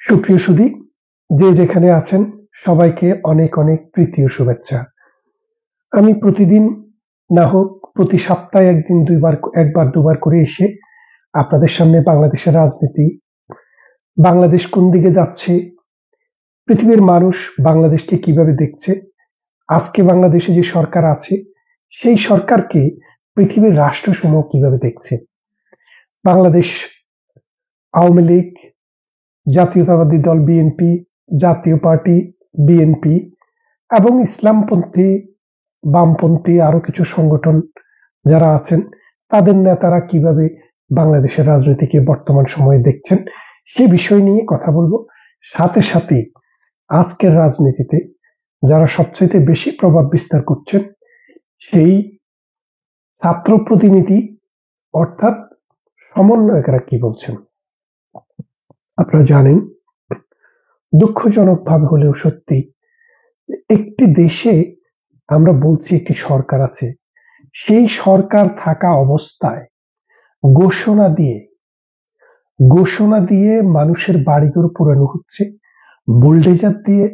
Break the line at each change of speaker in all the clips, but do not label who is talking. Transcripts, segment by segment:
সুপ্রিয় সুধী, যে যেখানে আছেন সবাইকে অনেক অনেক প্রীতি ও শুভেচ্ছা। আমি প্রতিদিন না হোক প্রতি সপ্তাহে একবার দুবার করে এসে আপনাদের সামনে বাংলাদেশের রাজনীতি, বাংলাদেশ কোন দিকে যাচ্ছে, পৃথিবীর মানুষ বাংলাদেশকে কিভাবে দেখছে, আজকে বাংলাদেশে যে সরকার আছে সেই সরকারকে পৃথিবীর রাষ্ট্রসমূহ কিভাবে দেখছে, বাংলাদেশ আওয়ামী লীগ, জাতীয়তাবাদী দল বিএনপি, জাতীয় পার্টি বিএনপি এবং ইসলামপন্থী, বামপন্থী আরো কিছু সংগঠন যারা আছেন তাদের নেতারা কিভাবে বাংলাদেশের রাজনীতিকে বর্তমান সময়ে দেখছেন সেই বিষয় নিয়ে কথা বলবো। সাথে সাথে আজকের রাজনীতিতে যারা সবচাইতে বেশি প্রভাব বিস্তার করছেন সেই ছাত্র প্রতিনিধি অর্থাৎ সমন্বয়করা কি বলছেন। আপনারা জানেন, দুঃখজনক ভাবে হলেও সত্যি, একটি দেশে আমরা বলছি একটি সরকার আছে, সেই সরকার থাকা অবস্থায় ঘোষণা দিয়ে মানুষের বাড়িঘর পোড়ানো হচ্ছে, বুলডোজার দিয়ে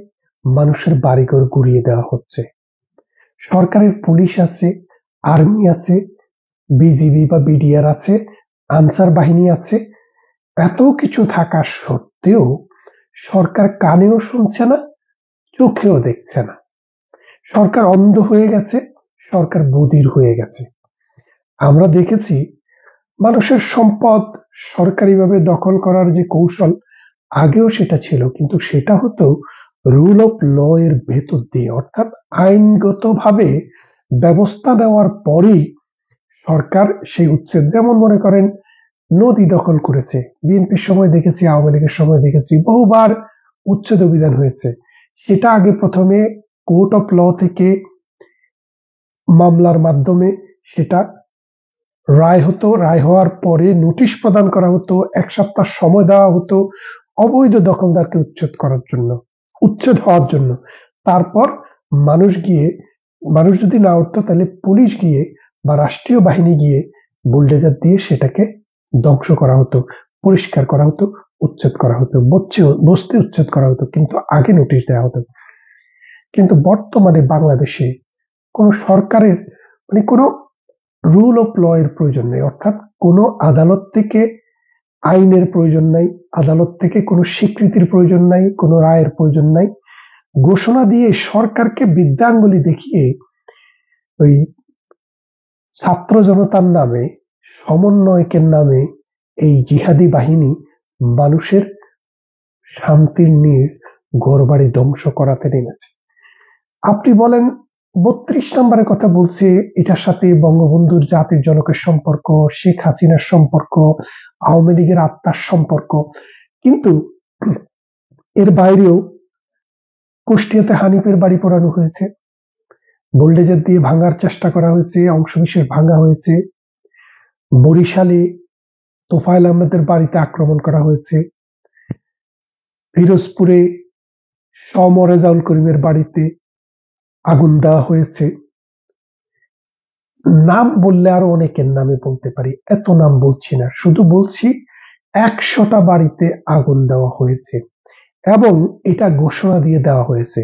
মানুষের বাড়িঘর গুড়িয়ে দেওয়া হচ্ছে। সরকারের পুলিশ আছে, আর্মি আছে, বিজিবি বা বিডিআর আছে, আনসার বাহিনী আছে, এত কিছু থাকা সত্ত্বেও সরকার কানেও শুনছে না, চোখেও দেখছে না। সরকার অন্ধ হয়ে গেছে, সরকার বধির হয়ে গেছে। আমরা দেখেছি মানুষের সম্পদ সরকারিভাবে দখল করার যে কৌশল আগেও সেটা ছিল, কিন্তু সেটা হতো রুল অফ ল এর ভেতর দিয়ে, অর্থাৎ আইনগতভাবে ব্যবস্থা নেওয়ার পরেই সরকার সেই উচ্ছেদ, যেমন মনে করেন নদী দখল করেছে, বিএনপির সময় দেখেছি, আওয়ামী লীগের সময় দেখেছি, বহুবার উচ্ছেদ অভিযান হয়েছে। সেটা আগে প্রথমে কোর্ট অফ ল থেকে মামলার মাধ্যমে সেটা রায় হতো, রায় হওয়ার পরে নোটিশ প্রদান করা হতো, 1 সপ্তাহ সময় দেওয়া হতো অবৈধ দখলদারকে উচ্ছেদ হওয়ার জন্য। তারপর মানুষ যদি না উঠতো তাহলে পুলিশ গিয়ে বা রাষ্ট্রীয় বাহিনী গিয়ে বুলডোজার দিয়ে সেটাকে ধ্বংস করা হতো, পরিষ্কার করা হতো, উচ্ছেদ করা হতো, বস্তি উচ্ছেদ করা হতো, কিন্তু আগে নোটিশ দেওয়া হতো। কিন্তু বর্তমানে বাংলাদেশে কোন সরকারের কোনো রুল অফ ল এর প্রয়োজন নেই, অর্থাৎ কোনো আদালত থেকে আইনের প্রয়োজন নাই, আদালত থেকে কোনো স্বীকৃতির প্রয়োজন নাই, কোনো রায়ের প্রয়োজন নাই। ঘোষণা দিয়ে সরকারকে বৃদ্ধাঙ্গুলি দেখিয়ে ওই ছাত্র জনতার নামে, সমন্বয়কের নামে এই জিহাদি বাহিনী মানুষের শান্তির নিয়ে ঘরবাড়ি ধ্বংস করাতে নেমেছে। আপনি বলেন 32 নম্বরের কথা বলছে, এটার সাথে বঙ্গবন্ধুর জাতির জনকের সম্পর্ক, শেখ হাসিনার সম্পর্ক, আওয়ামী লীগের আত্মার সম্পর্ক, কিন্তু এর বাইরেও কুষ্টিয়াতে হানিফের বাড়ি পোড়ানো হয়েছে, বুলডোজার দিয়ে ভাঙার চেষ্টা করা হয়েছে, অংশবিশেষ ভাঙা হয়েছে, বরিশালে তোফায়েল আহমেদের বাড়িতে আক্রমণ করা হয়েছে, পিরোজপুরে রেজাউল করিমের বাড়িতে আগুন দেওয়া হয়েছে। নাম বললে আরো অনেকের নামে বলতে পারি, এত নাম বলছি না, শুধু বলছি 100টা বাড়িতে আগুন দেওয়া হয়েছে এবং এটা ঘোষণা দিয়ে দেওয়া হয়েছে।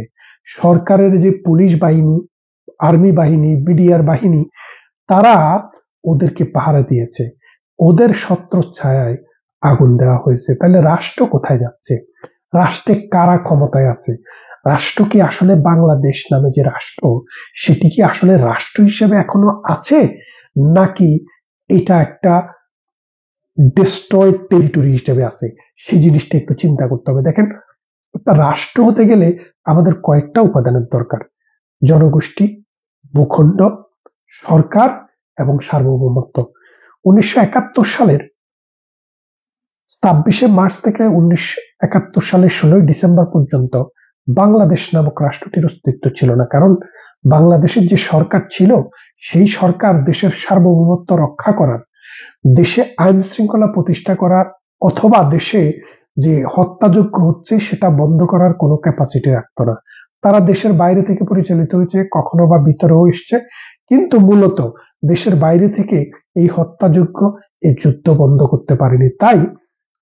সরকারের যে পুলিশ বাহিনী, আর্মি বাহিনী, বিডিআর বাহিনী, তারা ওদেরকে পাহারা দিয়েছে, ওদের ছত্রছায়ায় আগুন দেওয়া হয়েছে। তাহলে রাষ্ট্র কোথায় যাচ্ছে? রাষ্ট্রে কারা ক্ষমতায় আছে? রাষ্ট্র কি আসলে বাংলাদেশ নামে যে রাষ্ট্র, সেটি কি আসলে রাষ্ট্র হিসেবে এখনো আছে, নাকি এটা একটা ডিস্ট্রয়েড টেরিটরি হিসেবে আছে? সেই জিনিসটা একটু চিন্তা করতে হবে। দেখেন, একটা রাষ্ট্র হতে গেলে আমাদের কয়েকটা উপাদানের দরকার: জনগোষ্ঠী, ভূখণ্ড, সরকার এবং সার্বভৌমত্ব। 1971 সালের 26শে মার্চ থেকে 1971 সালের 16ই ডিসেম্বর পর্যন্ত বাংলাদেশ নামক রাষ্ট্রটির অস্তিত্ব ছিল না, কারণ বাংলাদেশের যে সরকার ছিল সেই সরকার দেশের সার্বভৌমত্ব রক্ষা করার, দেশে আইন শৃঙ্খলা প্রতিষ্ঠা করার, অথবা দেশে যে হত্যাযজ্ঞ হচ্ছে সেটা বন্ধ করার কোনো ক্যাপাসিটি রাখতো না। তারা দেশের বাইরে থেকে পরিচালিত হয়েছে, কখনো বা ভিতরেও এসছে, কিন্তু মূলত দেশের বাইরে থেকে এই হত্যাযজ্ঞ, এই যুদ্ধ বন্ধ করতে পারেনি। তাই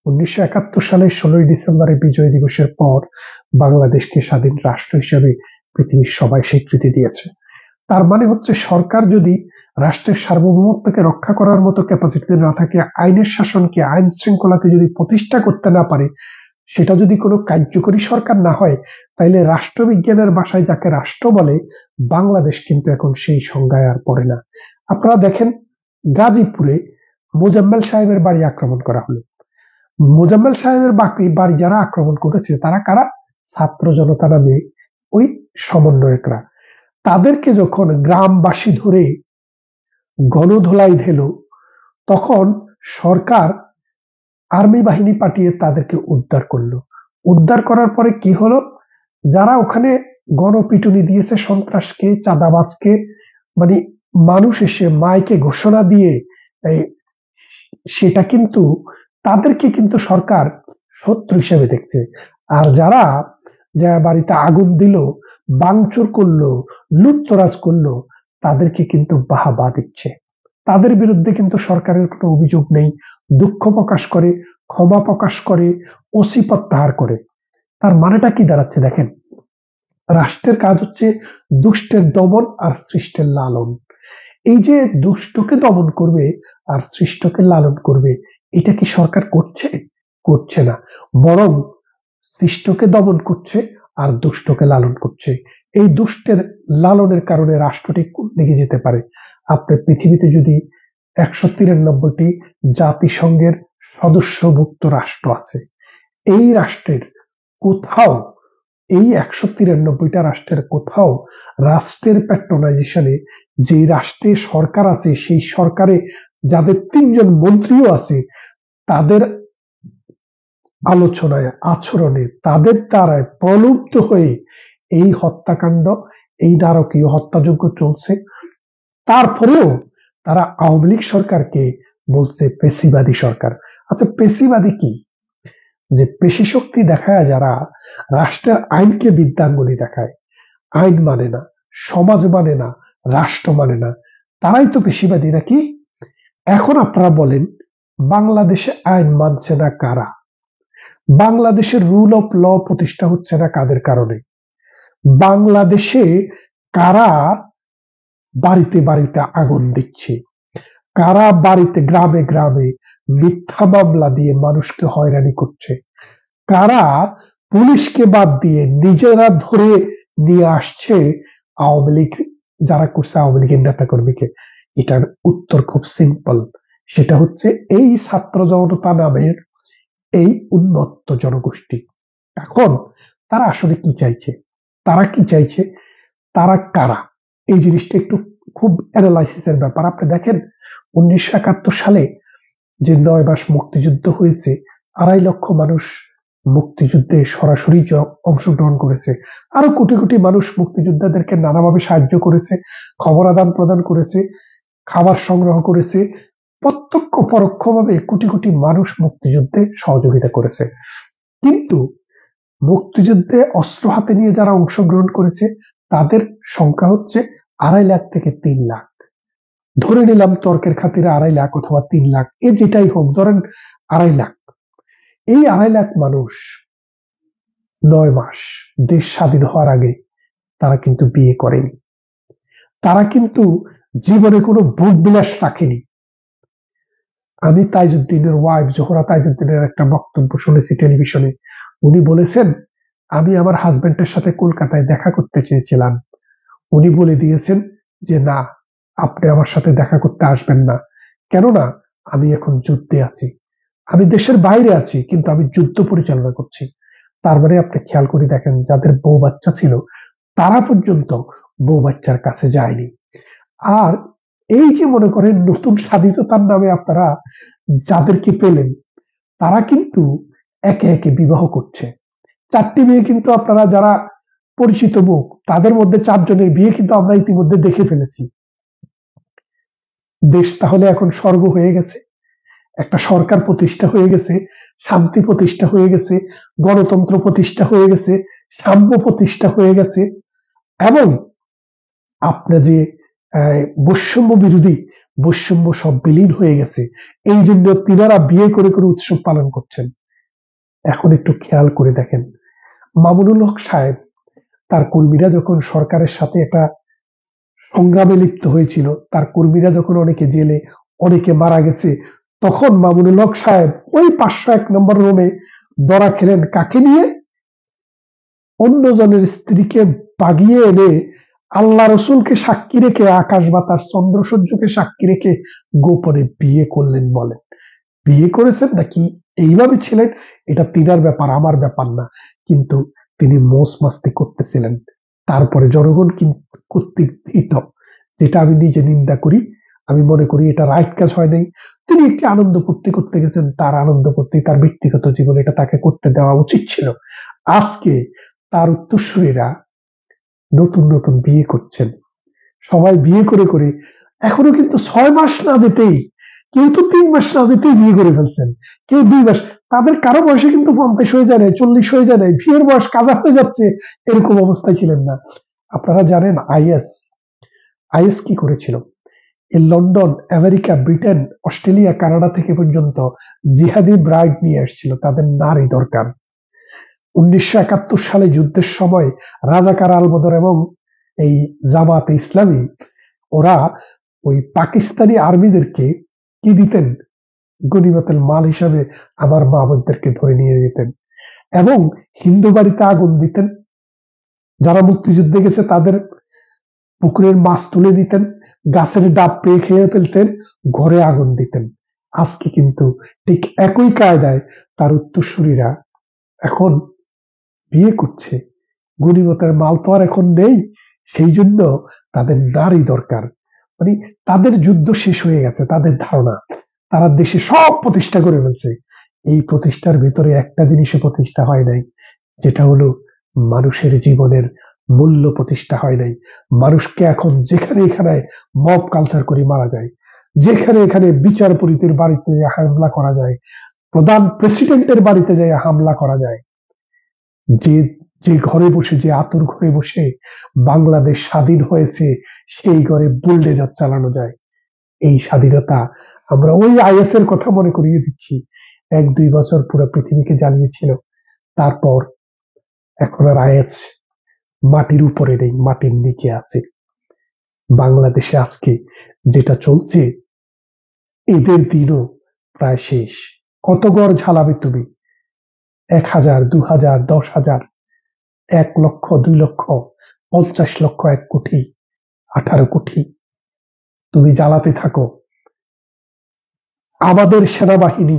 1971 সালের 16ই ডিসেম্বরে বিজয় দিবসের পর বাংলাদেশকে স্বাধীন রাষ্ট্র হিসেবে পৃথিবীর সবাই স্বীকৃতি দিয়েছে। তার মানে হচ্ছে সরকার যদি রাষ্ট্রের সার্বভৌমত্বকে রক্ষা করার মতো ক্যাপাসিটি না থাকে, আইনের শাসনকে, আইন শৃঙ্খলাকে যদি প্রতিষ্ঠা করতে না পারে, সেটা যদি কোনো কার্যকরী সরকার না হয়, তাইলে রাষ্ট্রবিজ্ঞানের ভাষায় যাকে রাষ্ট্র বলে, বাংলাদেশ কিন্তু এখন সেই সংজ্ঞায় আর পড়ে না। আপনারা দেখেন, গাজীপুরে মোজাম্মেল সাহেবের বাড়ি আক্রমণ করা হলো। মোজাম্মেল সাহেবের বাড়ি যারা আক্রমণ করেছে তারা কারা? ছাত্র জনতা নামে ওই সমন্বয়করা। তাদেরকে যখন গ্রামবাসী ধরে গণধোলাই দিল, তখন সরকার আর্মি বাহিনী পাঠিয়ে তাদেরকে উদ্ধার করলো। উদ্ধার করার পরে কি হলো? যারা ওখানে গণপিটুনি দিয়েছে সন্ত্রাসকে, চাঁদাবাজকে, মানে মানুষ এসে মাইকে ঘোষণা দিয়ে সেটা কিন্তু তাদেরকে কিন্তু সরকার শত্রু হিসেবে দেখছে। আর যারা বাড়িতে আগুন দিল, ভাঙচুর করলো, লুটতরাজ করলো, তাদেরকে কিন্তু বাহবা দিচ্ছে। তাদের বিরুদ্ধে কিন্তু সরকারের কোনো অভিযোগ নেই, দুঃখ প্রকাশ করে, ক্ষমা প্রকাশ করে, ওসি প্রত্যাহার করে। তার মানেটা কি দাঁড়াচ্ছে দেখেন, রাষ্ট্রের কাজ হচ্ছে দুষ্টের দমন আর সৃষ্টের লালন। এই যে দুষ্টকে দমন করবে আর সৃষ্টকে লালন করবে, এটা কি সরকার করছে? করছে না, বরং সৃষ্টকে দমন করছে আর দুষ্টকে লালন করছে। এই দুষ্টের লালনের কারণে রাষ্ট্রটি কোন দিকে যেতে পারে? আপনার পৃথিবীতে যদি 193টি জাতিসংঘের সদস্যভুক্ত রাষ্ট্র আছে, এই রাষ্ট্রের কোথাও, এই 193টা রাষ্ট্রের কোথাও রাষ্ট্রের প্যাট্রোনাইজেশনে, যে রাষ্ট্রে সরকার আছে সেই সরকারে যাদের 3জন মন্ত্রীও আছে, তাদের আলোচনায়, আচরণে, তাদের দ্বারায় প্রলুব্ধ হয়ে এই হত্যাকাণ্ড, এই নারকীয় হত্যাযজ্ঞ চলছে। তারপরেও তারা আওয়ামী লীগ সরকারকে বলছে পেশিবাদী সরকার। আচ্ছা, পেশিবাদী কি? যে পেশি শক্তি দেখায় যারা রাষ্ট্রের আইনকে বিদ্যাঙ্গুলি দেখায়, আইন মানে না, সমাজ মানে না, রাষ্ট্র মানে না, তারাই তো পেশিবাদী নাকি? এখন আপনারা বলেন, বাংলাদেশে আইন মানছে না কারা? বাংলাদেশের রুল অফ ল প্রতিষ্ঠা হচ্ছে না কাদের কারণে? বাংলাদেশে কারা বাড়িতে বাড়িতে আগুন দিচ্ছে? কারা বাড়িতে, গ্রামে গ্রামে মিথ্যা মামলা দিয়ে মানুষকে হয়রানি করছে? কারা পুলিশকে বাদ দিয়ে নিজেরা ধরে নিয়ে আসছে আওয়ামী লীগ, যারা করছে আওয়ামী লীগের নেতা কর্মীকে? এটার উত্তর খুব সিম্পল, সেটা হচ্ছে এই ছাত্র জনতা নামের এই উন্মত্ত জনগোষ্ঠী। এখন তারা আসলে কি চাইছে? তারা কি চাইছে? তারা কারা? এই জিনিসটা একটু খুব অ্যানালাইসিসের ব্যাপার। আপনি দেখেন, 1971 সালে যে 9 মাস মুক্তিযুদ্ধ হয়েছে, 2.5 লক্ষ মানুষ মুক্তিযুদ্ধে সরাসরি অংশগ্রহণ করেছে। আরো কোটি কোটি মানুষ মুক্তিযোদ্ধাদেরকে নানাভাবে সাহায্য করেছে, খবর আদান প্রদান করেছে, খাবার সংগ্রহ করেছে। প্রত্যক্ষ পরোক্ষভাবে কোটি কোটি মানুষ মুক্তিযুদ্ধে সহযোগিতা করেছে। কিন্তু মুক্তিযুদ্ধে অস্ত্র হাতে নিয়ে যারা অংশগ্রহণ করেছে, তাদের সংখ্যা হচ্ছে 2.5 লাখ থেকে 3 লাখ। ধরে নিলাম তর্কের খাতিরে 2.5 লাখ অথবা 3 লাখ, এ যেটাই হোক, ধরেন 2.5 লাখ। এই 2.5 লাখ মানুষ 9 মাস দেশ স্বাধীন হওয়ার আগে তারা কিন্তু বিয়ে করেনি, তারা কিন্তু জীবনে কোনো ভোগ বিলাস রাখেনি। আমি তাইজউদ্দিনের ওয়াইফ জোহরা তাইজউদ্দিনের একটা বক্তব্য শুনেছি টেলিভিশনে। উনি বলেছেন, আমি আমার হাজবেন্ডের সাথে কলকাতায় দেখা করতে চেয়েছিলাম, উনি বলে দিয়েছেন যে না, আপনি আমার সাথে দেখা করতে আসবেন না, কেননা আমি এখন যুদ্ধে আছি, আমি দেশের বাইরে আছি, কিন্তু আমি যুদ্ধ পরিচালনা করছি। তার মানে আপনি খেয়াল করে দেখেন, যাদের বউ বাচ্চা ছিল তারা পর্যন্ত বউ বাচ্চার কাছে যায়নি। আর এই যে মনে করেন নতুন স্বাধীনতার নামে আপনারা যাদেরকে পেলেন, তারা কিন্তু একে একে বিবাহ করছে। 4টি মেয়ে কিন্তু আপনারা যারা পরিচিত মুখ, তাদের মধ্যে 4 জনের বিয়ে কিন্তু আমরা ইতিমধ্যে দেখে ফেলেছি। দেশ তাহলে এখন স্বর্গ হয়ে গেছে, একটা সরকার প্রতিষ্ঠা হয়ে গেছে, শান্তি প্রতিষ্ঠা হয়ে গেছে, গণতন্ত্র প্রতিষ্ঠা হয়ে গেছে, সাম্য প্রতিষ্ঠা হয়ে গেছে। এবং আপনি যে বৈষম্য বিরোধী, বৈষম্য সব বিলীন হয়ে গেছে, এই জন্য তিনারা বিয়ে করে করে উৎসব পালন করছেন। এখন একটু খেয়াল করে দেখেন, মামুনুল হক সাহেব তার কর্মীরা যখন সরকারের সাথে একটা সংগ্রামে লিপ্ত হয়েছিল, তার কর্মীরা যখন অনেকে জেলে, অনেকে মারা গেছে, তখন মামুনুল হক সাহেব ওই 501 নম্বর রুমে ধরা খেলেন কাকে নিয়ে? অন্যজনের স্ত্রীকে বাগিয়ে এনে আল্লাহ রসুলকে সাক্ষী রেখে, আকাশ বাতাস চন্দ্র সূর্যকে সাক্ষী রেখে গোপনে বিয়ে করলেন। বলেন, বিয়ে করেছেন নাকি এইভাবে ছিলেন, এটা তিনার ব্যাপার, আমার ব্যাপার না। কিন্তু তিনি মোস মাস্তি করতেছিলেন। তারপরে জনগণ কর্তৃক ভীত, যেটা আমি নিজে নিন্দা করি। আমি মনে করি এটা রাইট কাজ হয় নাই। তিনি একটি আনন্দ করতে করতে গেছেন, তার আনন্দ করতে, তার ব্যক্তিগত জীবনে এটা তাকে করতে দেওয়া উচিত ছিল। আজকে তার উত্তরসূরিরা নতুন নতুন বিয়ে করছেন, সবাই বিয়ে করে করে এখনো কিন্তু 6 মাস না যেতেই, কেউ তো 3 মাস না যেতেই বিয়ে করে ফেলছেন, কেউ 2 মাস। তাদের কারো বয়সে কিন্তু 50 হয়ে যায় নাই, 40 হয়ে যায় নাই, বিয়ের বয়স কাজা হয়ে যাচ্ছে, এরকম অবস্থায় ছিলেন না। আপনারা জানেন আইএস আইএস কি করেছিল? এই London, America, Britain, Australia, Canada থেকে পর্যন্ত জিহাদি ব্রাইড নিয়ে আসছিল, তাদের নারী দরকার। 1971 সালে যুদ্ধের সময় রাজাকার আল-বদর এবং এই জামাতে ইসলামী, ওরা ওই পাকিস্তানি আর্মিদেরকে কি দিতেন? গনিমতের মাল হিসাবে আমার মা বোনদেরকে ধরে নিয়ে যেতেন এবং হিন্দু বাড়িতে আগুন দিতেন। যারা মুক্তিযুদ্ধে গেছে তাদের পুকুরের মাছ তুলে দিতেন, গাছের ডাব পেয়ে খেয়ে ফেলতেন, ঘরে আগুন দিতেন। আজকে কিন্তু ঠিক একই কায়দায় তার উত্তরসূরিরা এখন বিয়ে করছে। গনিমতের মাল তো আর এখন নেই, সেই জন্য তাদের নারী দরকার। মানে তাদের যুদ্ধ শেষ হয়ে গেছে, তাদের ধারণা তারা দেশে সব প্রতিষ্ঠা করে ফেলছে। এই প্রতিষ্ঠার ভিতরে একটা জিনিসে প্রতিষ্ঠা হয় নাই, যেটা হলো মানুষের জীবনের মূল্য প্রতিষ্ঠা হয় নাই। মানুষকে এখন যেখানে এখানে মব কালচার করে মারা যায়, যেখানে এখানে বিচারপতির বাড়িতে হামলা করা যায়, প্রধান প্রেসিডেন্টের বাড়িতে যায় হামলা করা যায়, যে যে ঘরে বসে, যে আতুর ঘরে বসে বাংলাদেশ স্বাধীন হয়েছে, সেই ঘরে বুলডেজার চালানো যায়। এই স্বাধীনতা আমরা ওই আইএস এর কথা মনে করিয়ে দিচ্ছি। 1-2 বছর পুরো পৃথিবীকে জ্বালিয়েছিল, তারপর এখন আর আইএস মাটির উপরে নেই, মাটির নিচে আছে। বাংলাদেশে আজকে যেটা চলছে, এদের দিনও প্রায় শেষ। কত গড় ঝালাবে তুমি? 1000, 2000, 10,000, 1 লক্ষ, 2 লক্ষ, 50 লক্ষ, 1 কোটি, 18 কোটি তুমি জ্বালাতে থাকো। আমাদের সেনাবাহিনী,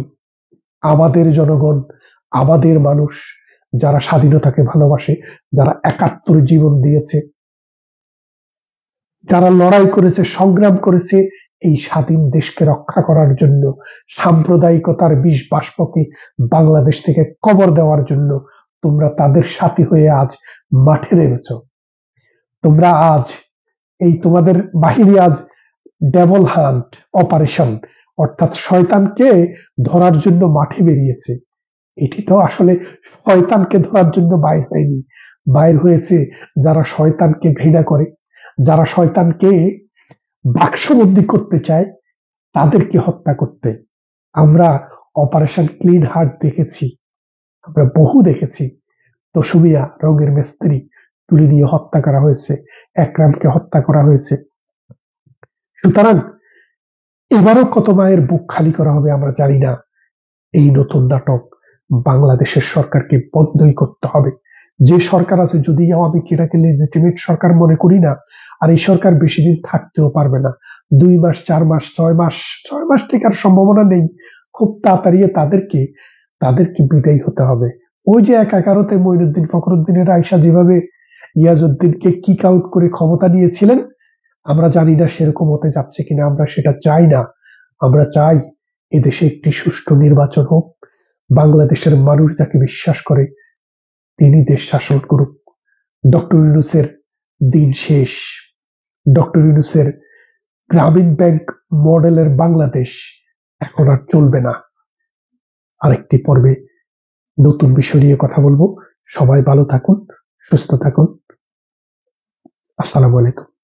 আমাদের জনগণ, আমাদের মানুষ, যারা স্বাধীনতাকে ভালোবাসে, যারা 71 জীবন দিয়েছে, যারা লড়াই করেছে, সংগ্রাম করেছে এই স্বাধীন দেশকে রক্ষা করার জন্য, সাম্প্রদায়িকতার বিষ বাষ্পকে বাংলাদেশ থেকে কবর দেওয়ার জন্য, তোমরা তাদের সাথী হয়ে আজ মাঠে নেমেছ। তোমরা আজ এই তোমাদের বাহিনী আজ ডেভল হান্ট অপারেশন, অর্থাৎ শয়তানকে ধরার জন্য মাঠে বেরিয়েছে। এটি তো আসলে শয়তানকে ধরার জন্য বাইর হয়নি, বাইর হয়েছে যারা শয়তানকে ঘৃণা করে, যারা শয়তানকে বাক্সবন্দী করতে চায়, তাদেরকে হত্যা করতে। আমরা অপারেশন ক্লিন হার্ট দেখেছি, আমরা বহু দেখেছি। দশমিয়া রঙের মিস্ত্রি তুলে নিয়ে হত্যা করা হয়েছে, একরামকে হত্যা করা হয়েছে। সুতরাং এবারও কত মায়ের বুক খালি করা হবে আমরা জানি না। এই নতুন নাটক বাংলাদেশের সরকারকে বন্ধই করতে হবে। যে সরকার আছে, যদি আমি এটাকে লেজিটিমেট সরকার মনে করি না, আর এই সরকার বেশি দিন থাকতেও পারবে না। 2 মাস, 4 মাস, 6 মাস থেকে আর সম্ভাবনা নেই। খুব তাড়াতাড়ি তাদেরকে বিদায় হতে হবে। ওই যে 11-তে মঈনুদ্দিন ফখরুদ্দিনের আয়সা যেভাবে ইয়াজউদ্দিনকে কিক আউট করে ক্ষমতা নিয়েছিলেন, আমরা জানি না সেরকম হতে যাচ্ছে কিনা। আমরা সেটা চাই না। আমরা চাই এদেশে একটি সুষ্ঠু নির্বাচন হোক, বাংলাদেশের মানুষ যাকে বিশ্বাস করে তিনি দেশ শাসন করুক। ডক্টর ইউনূসের দিন শেষ। ডক্টর ইউনূসের গ্রামীণ ব্যাংক মডেলের বাংলাদেশ এখন আর চলবে না। আরেকটি পর্বে নতুন বিষয় নিয়ে কথা বলবো। সবাই ভালো থাকুন, সুস্থ থাকুন। আসসালামু আলাইকুম।